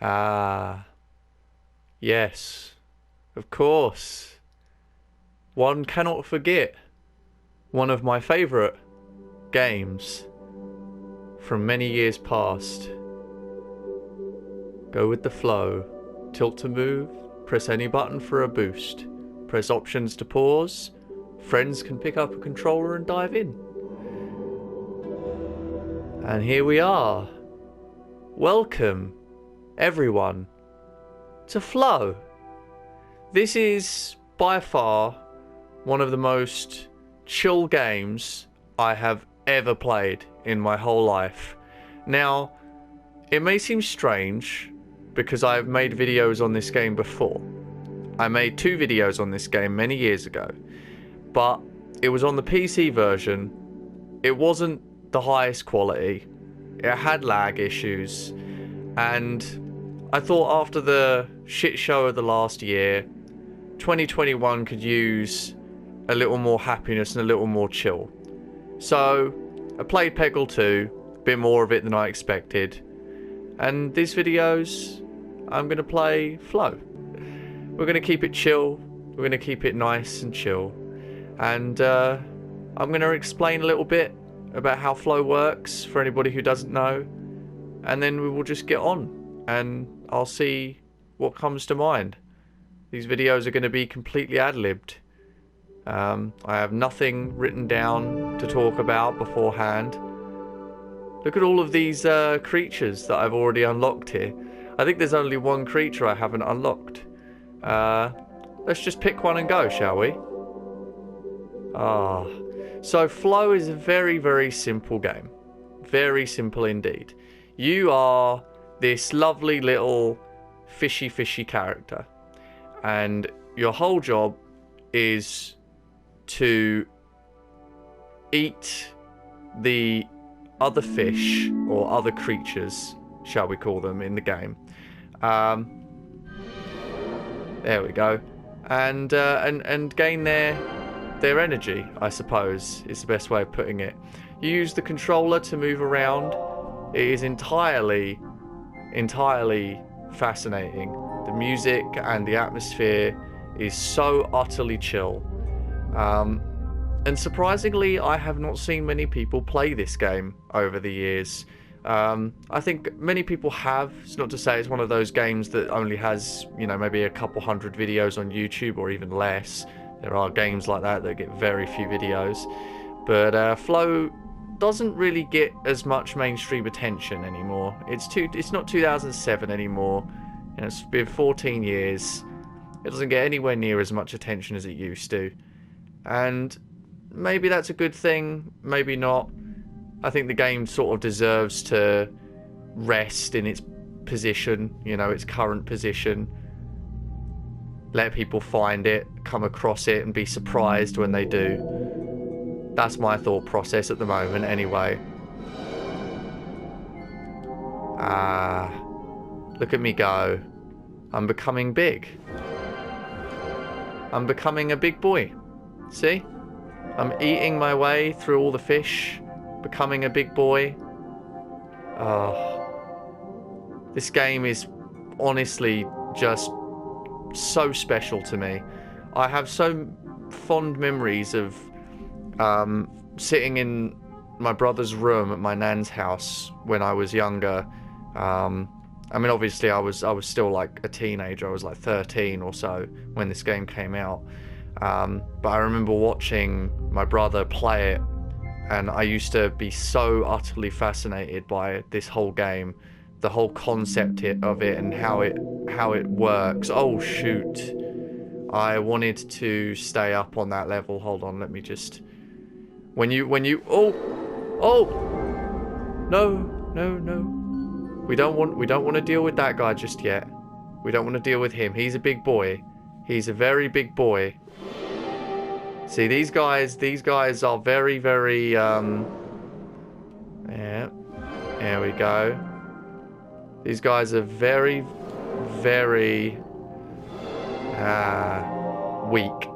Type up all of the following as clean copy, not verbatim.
Ah, yes, of course. One cannot forget one of my favourite games from many years past. Go with the flow. Tilt to move. Press any button for a boost. Press options to pause. Friends can pick up a controller and dive in. And here we are. Welcome, everyone, to Flow. This is by far one of the most chill games I have ever played in my whole life. Now, it may seem strange because I've made videos on this game before. I made 2 videos on this game many years ago, but it was on the PC version. It wasn't the highest quality. It had lag issues, and I thought after the shit show of the last year, 2021 could use a little more happiness and a little more chill. So I played Peggle 2, a bit more of it than I expected, and these videos I'm going to play Flow. We're going to keep it chill, we're going to keep it nice and chill, and I'm going to explain a little bit about how Flow works for anybody who doesn't know, and then we will just get on and I'll see what comes to mind. These videos are going to be completely ad-libbed. I have nothing written down to talk about beforehand. Look at all of these creatures that I've already unlocked here. I think there's only one creature I haven't unlocked. Let's just pick one and go, shall we? So Flow is a very, very simple game. Very simple indeed. You are this lovely little fishy character, and your whole job is to eat the other fish, or other creatures, shall we call them, in the game. There we go. And gain their energy, I suppose, is the best way of putting it. You use the controller to move around. It is entirely fascinating. The music and the atmosphere is so utterly chill. And surprisingly, I have not seen many people play this game over the years. I think many people have. It's not to say it's one of those games that only has, maybe a couple hundred videos on YouTube or even less. There are games like that get very few videos. But Flow doesn't really get as much mainstream attention anymore. It's not 2007 anymore. It's been 14 years. It doesn't get anywhere near as much attention as it used to. And maybe that's a good thing, maybe not. I think the game sort of deserves to rest in its position, its current position. Let people find it, come across it, and be surprised when they do. That's my thought process at the moment, anyway. Look at me go. I'm becoming big. I'm becoming a big boy. See? I'm eating my way through all the fish, becoming a big boy. This game is honestly just so special to me. I have so fond memories of sitting in my brother's room at my nan's house when I was younger. Obviously I was still like a teenager. I was like 13 or so when this game came out. But I remember watching my brother play it, and I used to be so utterly fascinated by this whole game, the whole concept of it and how it works. Oh shoot. I wanted to stay up on that level. Hold on, let me just... No. We don't want to deal with that guy just yet. We don't want to deal with him. He's a big boy. He's a very big boy. See, these guys are very, very, yeah, there we go. These guys are very, very, weak.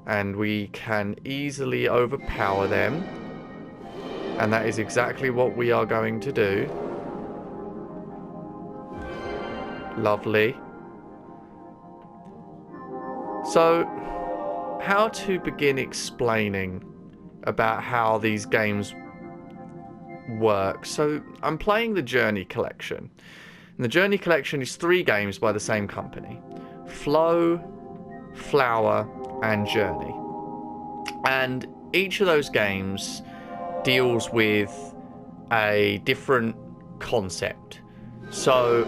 And we can easily overpower them. And that is exactly what we are going to do. Lovely. So, how to begin explaining about how these games work? So, I'm playing the Journey Collection. And the Journey Collection is 3 games by the same company. Flow, Flower, and Journey. And each of those games deals with a different concept. So,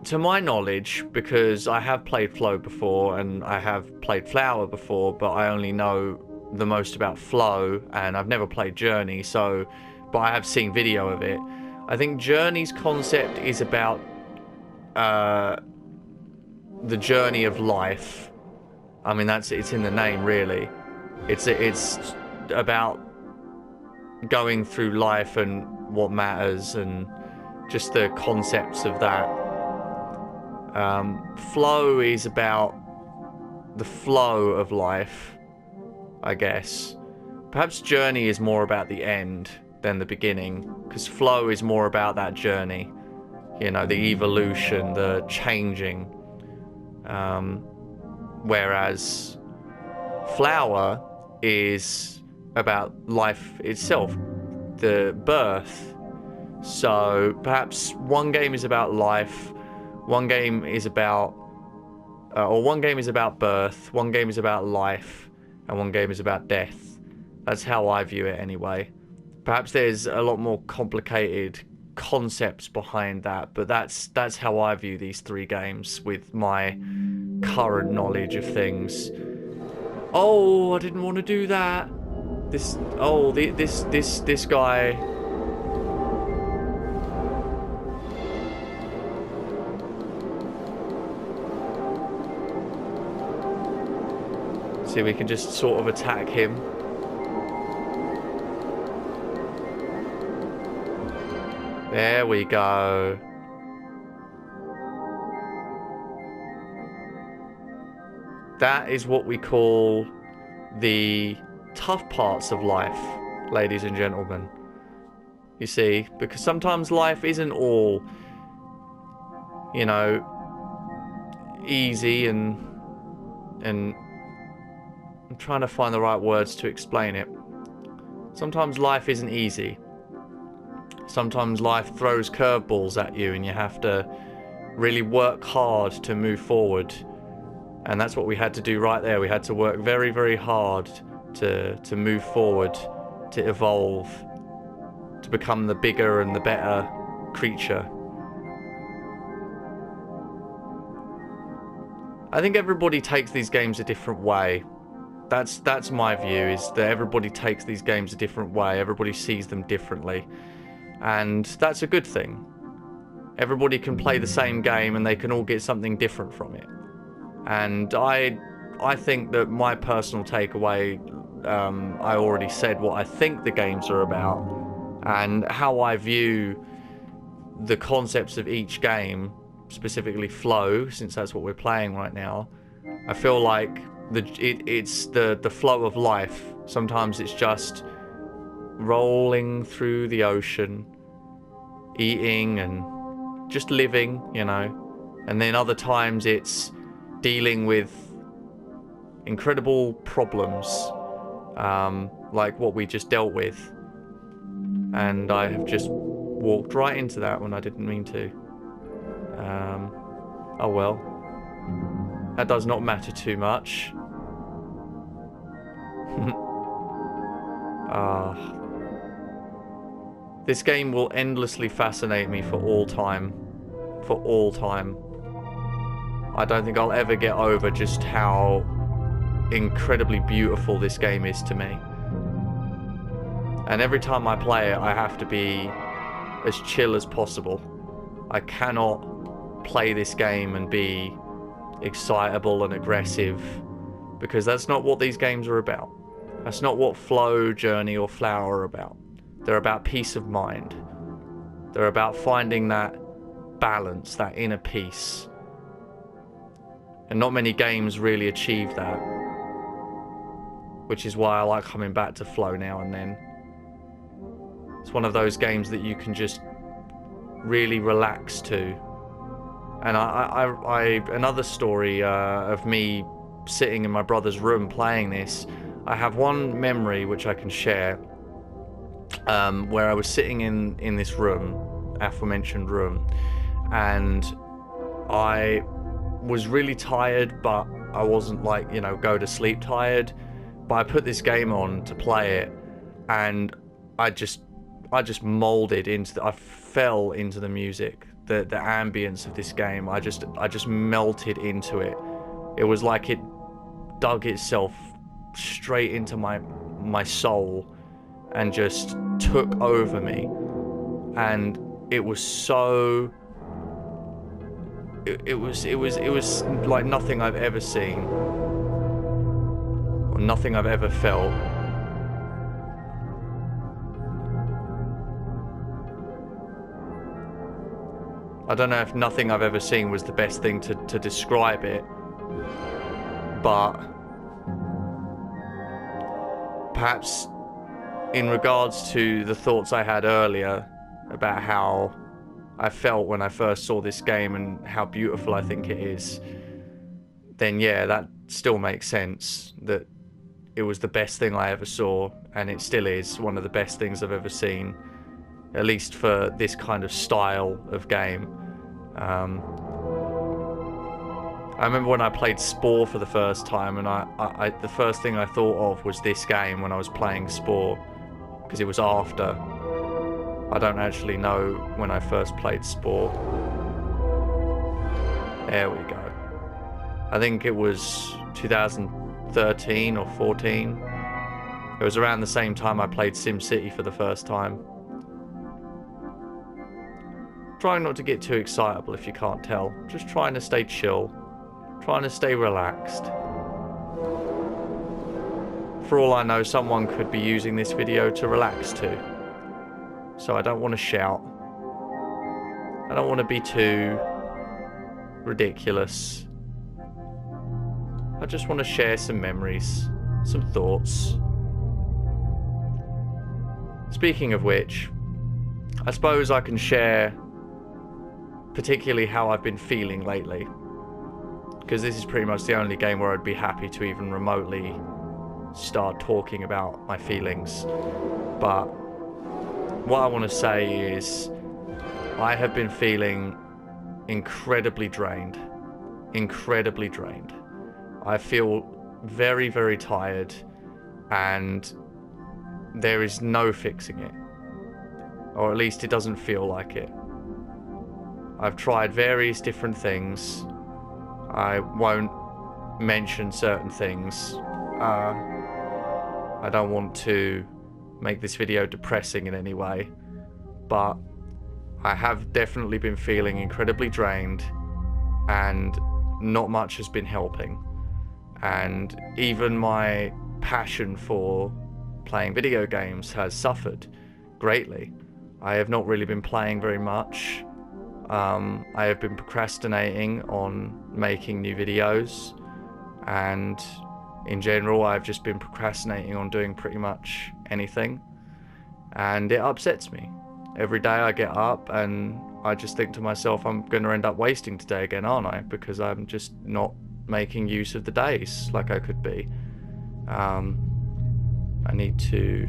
to my knowledge, because I have played Flow before and I have played Flower before, but I only know the most about Flow, and I've never played Journey, but I have seen video of it. I think Journey's concept is about the journey of life. I mean, it's in the name, really. It's about going through life and what matters and just the concepts of that. Flow is about the flow of life, I guess. Perhaps Journey is more about the end than the beginning, because Flow is more about that journey, you know, the evolution, the changing, whereas Flower is about life itself, the birth. So perhaps one game is about life, one game is about birth, one game is about life, and one game is about death. That's how I view it anyway. Perhaps there's a lot more complicated concepts behind that, but that's how I view these 3 games with my current knowledge of things. Oh, I didn't want to do that. This guy. See, we can just sort of attack him. There we go. That is what we call the tough parts of life, ladies and gentlemen. You see, because sometimes life isn't all, you know, easy and I'm trying to find the right words to explain it. Sometimes life isn't easy. Sometimes life throws curveballs at you and you have to really work hard to move forward. And that's what we had to do right there. We had to work very, very hard to move forward, to evolve, to become the bigger and the better creature. I think everybody takes these games a different way. That's my view, is that everybody takes these games a different way. Everybody sees them differently. And that's a good thing. Everybody can play the same game and they can all get something different from it. And I think that my personal takeaway, I already said what I think the games are about and how I view the concepts of each game, specifically Flow, since that's what we're playing right now. I feel like it's the flow of life. Sometimes it's just rolling through the ocean, eating and just living, you know. And then other times it's dealing with incredible problems, like what we just dealt with. And I have just walked right into that when I didn't mean to. Oh well. That does not matter too much. This game will endlessly fascinate me for all time. For all time. I don't think I'll ever get over just how incredibly beautiful this game is to me. And every time I play it, I have to be as chill as possible. I cannot play this game and be excitable and aggressive, because that's not what these games are about. That's not what Flow, Journey, or Flower are about. They're about peace of mind. They're about finding that balance, that inner peace. And not many games really achieve that, which is why I like coming back to Flow now and then. It's one of those games that you can just really relax to And another story of me sitting in my brother's room playing this. I have one memory which I can share, where I was sitting in this room, aforementioned room, and I was really tired, but I wasn't like, you know, go to sleep tired. But I put this game on to play it, and I just molded into I fell into the music, the ambience of this game. I just melted into it. It was like it dug itself straight into my soul and just took over me. And it was so it was like nothing I've ever seen or nothing I've ever felt. I don't know if nothing I've ever seen was the best thing to describe it, but perhaps in regards to the thoughts I had earlier about how I felt when I first saw this game and how beautiful I think it is, then yeah, that still makes sense, that it was the best thing I ever saw, and it still is one of the best things I've ever seen, at least for this kind of style of game. I remember when I played Spore for the first time, and I the first thing I thought of was this game when I was playing Spore, because it was after. I don't actually know when I first played Spore. There we go. I think it was 2013 or 14. It was around the same time I played SimCity for the first time. Trying not to get too excitable if you can't tell. Just trying to stay chill. Trying to stay relaxed. For all I know, someone could be using this video to relax too. So I don't want to shout. I don't want to be too ridiculous. I just want to share some memories, some thoughts. Speaking of which, I suppose I can share particularly how I've been feeling lately, because this is pretty much the only game where I'd be happy to even remotely start talking about my feelings. But what I want to say is I have been feeling incredibly drained. Incredibly drained. I feel very, very tired, and there is no fixing it. Or at least it doesn't feel like it. I've tried various different things. I won't mention certain things. I don't want to make this video depressing in any way, but I have definitely been feeling incredibly drained, and not much has been helping. And even my passion for playing video games has suffered greatly. I have not really been playing very much. I have been procrastinating on making new videos, and in general I've just been procrastinating on doing pretty much anything, and it upsets me. Every day I get up and I just think to myself, I'm going to end up wasting today again, aren't I? Because I'm just not making use of the days like I could be. I need to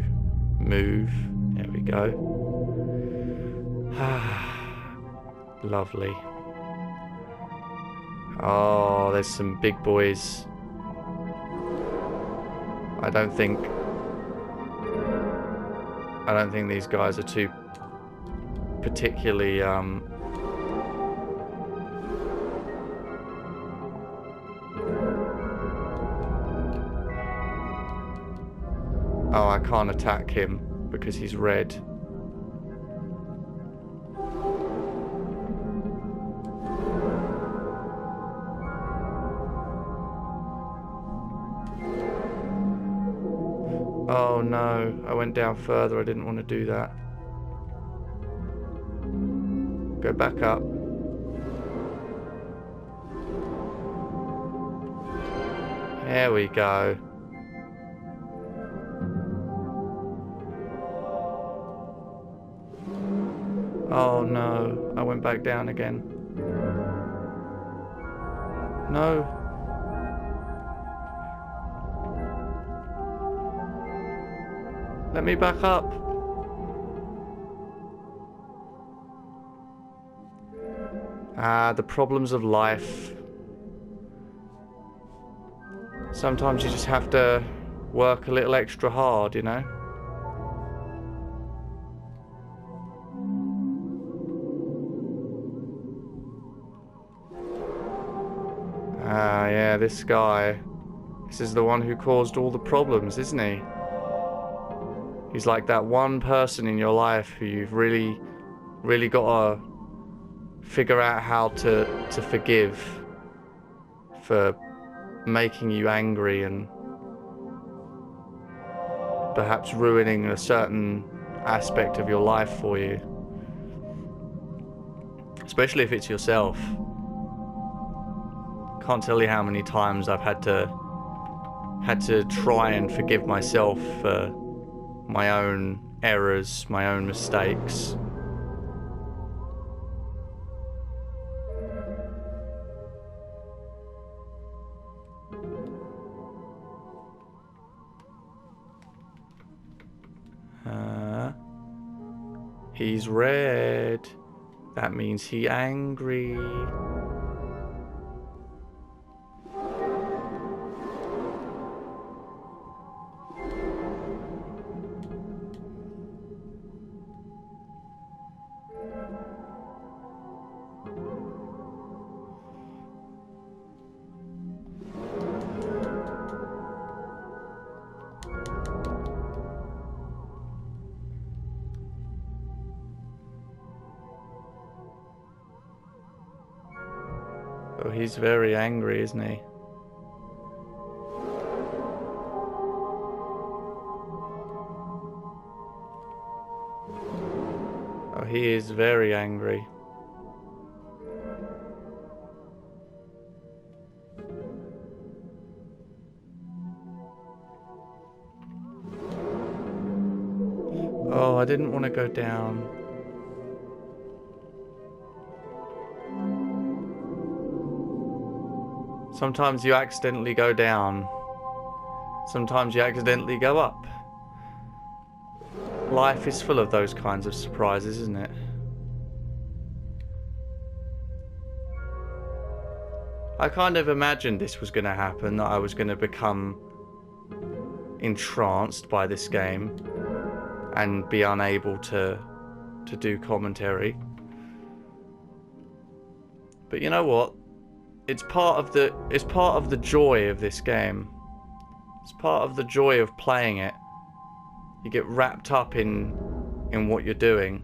move. There we go. Lovely. Oh, there's some big boys. I don't think these guys are too particularly oh, I can't attack him because he's red. Oh no, I went down further. I didn't want to do that. Go back up. There we go. Oh no, I went back down again. No. Let me back up. Ah, the problems of life. Sometimes you just have to work a little extra hard, you know? Ah, yeah, this guy. This is the one who caused all the problems, isn't he? He's like that one person in your life who you've really, really got to figure out how to forgive for making you angry and perhaps ruining a certain aspect of your life for you. Especially if it's yourself. Can't tell you how many times I've had to try and forgive myself for my own errors, my own mistakes. He's red. That means he's angry. Oh, he's very angry, isn't he? Oh, he is very angry. Oh, I didn't want to go down. Sometimes you accidentally go down. Sometimes you accidentally go up. Life is full of those kinds of surprises, isn't it? I kind of imagined this was going to happen, that I was going to become entranced by this game and be unable to do commentary. But you know what? It's part of the joy of this game. It's part of the joy of playing it. You get wrapped up in what you're doing.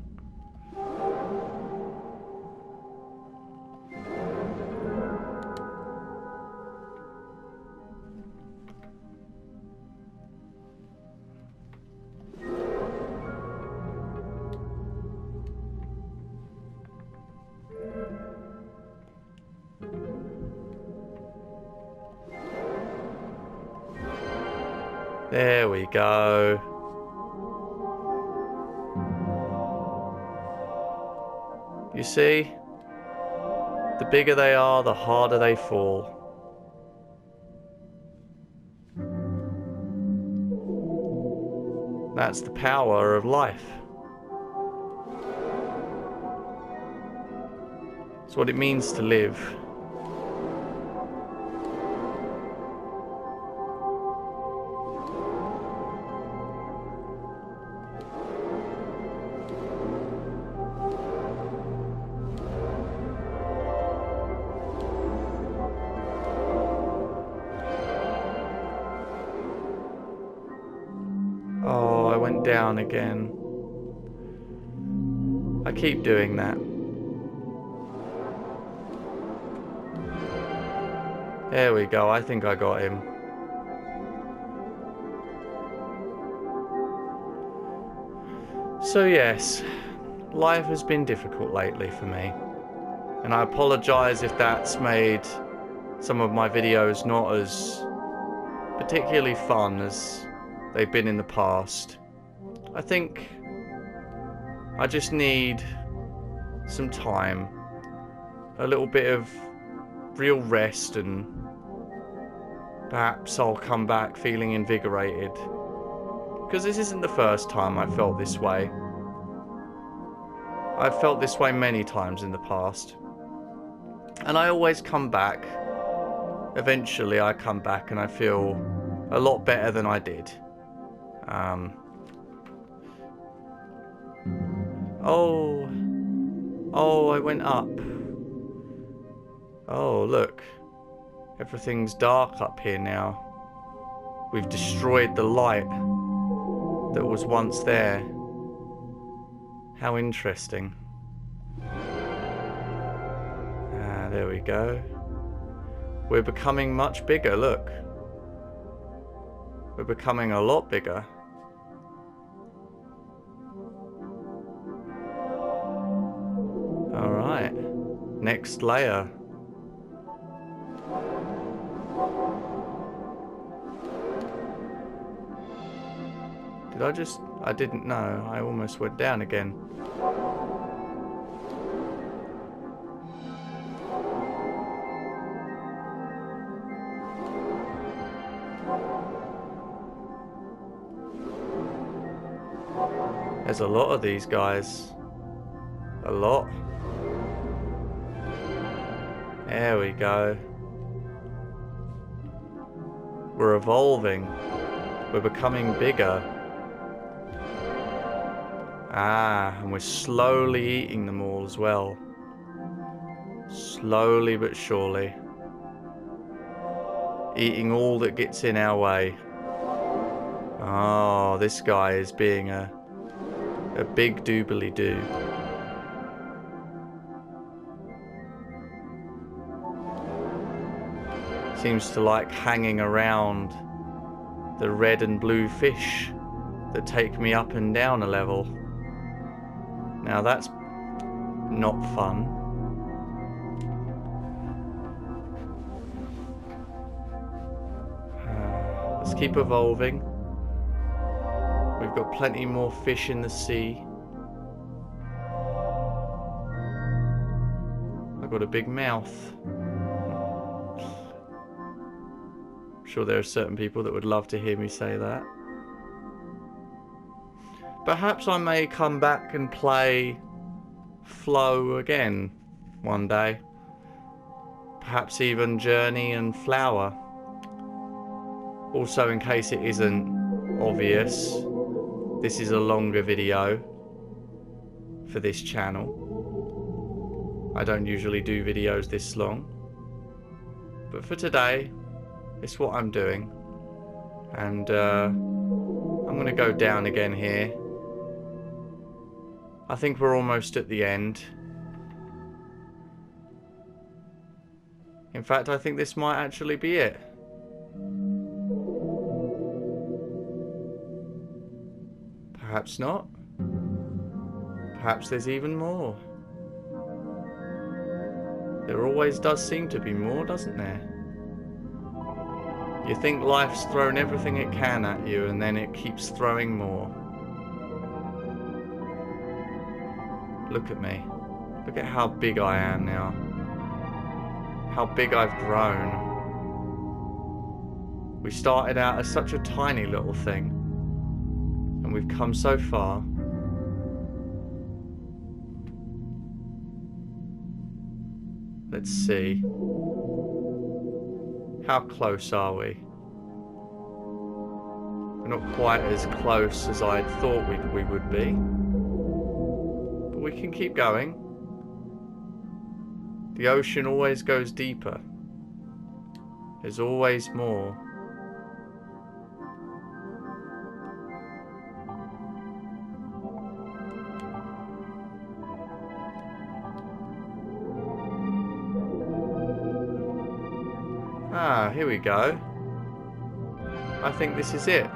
There we go. You see? The bigger they are, the harder they fall. That's the power of life. It's what it means to live. Oh, I went down again. I keep doing that. There we go, I think I got him. So yes, life has been difficult lately for me. And I apologise if that's made some of my videos not as particularly fun as they've been in the past. I think I just need some time, a little bit of real rest, and perhaps I'll come back feeling invigorated. Because this isn't the first time I felt this way. I've felt this way many times in the past. And I always come back. Eventually I come back and I feel a lot better than I did. Oh, I went up. Oh, look. Everything's dark up here now. We've destroyed the light that was once there. How interesting. Ah, there we go. We're becoming much bigger, look. We're becoming a lot bigger. Alright. Next layer. Did I just... I didn't know. I almost went down again. There's a lot of these guys. A lot. There we go. We're evolving. We're becoming bigger. Ah, and we're slowly eating them all as well. Slowly but surely. Eating all that gets in our way. Oh, this guy is being a big doobly-doo. Seems to like hanging around the red and blue fish that take me up and down a level. Now that's not fun. Let's keep evolving. We've got plenty more fish in the sea. I've got a big mouth. I'm sure there are certain people that would love to hear me say that. Perhaps I may come back and play Flow again one day. Perhaps even Journey and Flower. Also, in case it isn't obvious, this is a longer video for this channel. I don't usually do videos this long. But for today, it's what I'm doing. And I'm going to go down again here. I think we're almost at the end. In fact, I think this might actually be it. Perhaps not. Perhaps there's even more. There always does seem to be more, doesn't there? You think life's thrown everything it can at you, and then it keeps throwing more. Look at me. Look at how big I am now. How big I've grown. We started out as such a tiny little thing, and we've come so far. Let's see. How close are we? We're not quite as close as I thought we would be. But we can keep going. The ocean always goes deeper. There's always more. Ah, here we go. I think this is it.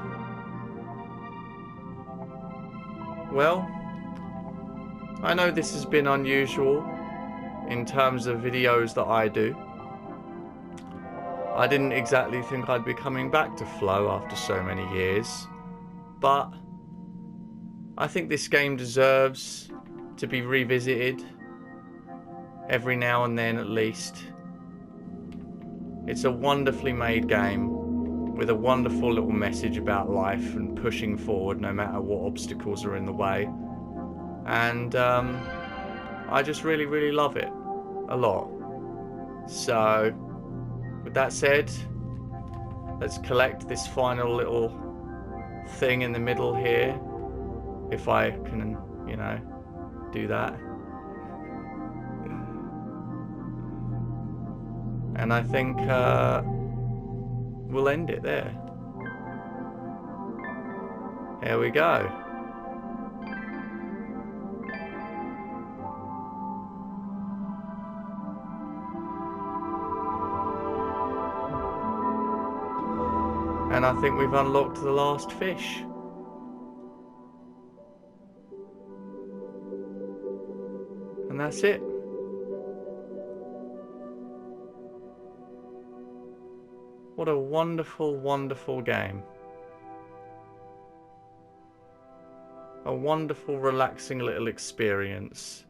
Well, I know this has been unusual in terms of videos that I do. I didn't exactly think I'd be coming back to Flow after so many years, but I think this game deserves to be revisited every now and then at least. It's a wonderfully made game with a wonderful little message about life and pushing forward no matter what obstacles are in the way. And I just really, really love it a lot. So, with that said, let's collect this final little thing in the middle here. If I can, you know, do that. And I think we'll end it there. Here we go. And I think we've unlocked the last fish. And that's it. What a wonderful, wonderful game. A wonderful, relaxing little experience.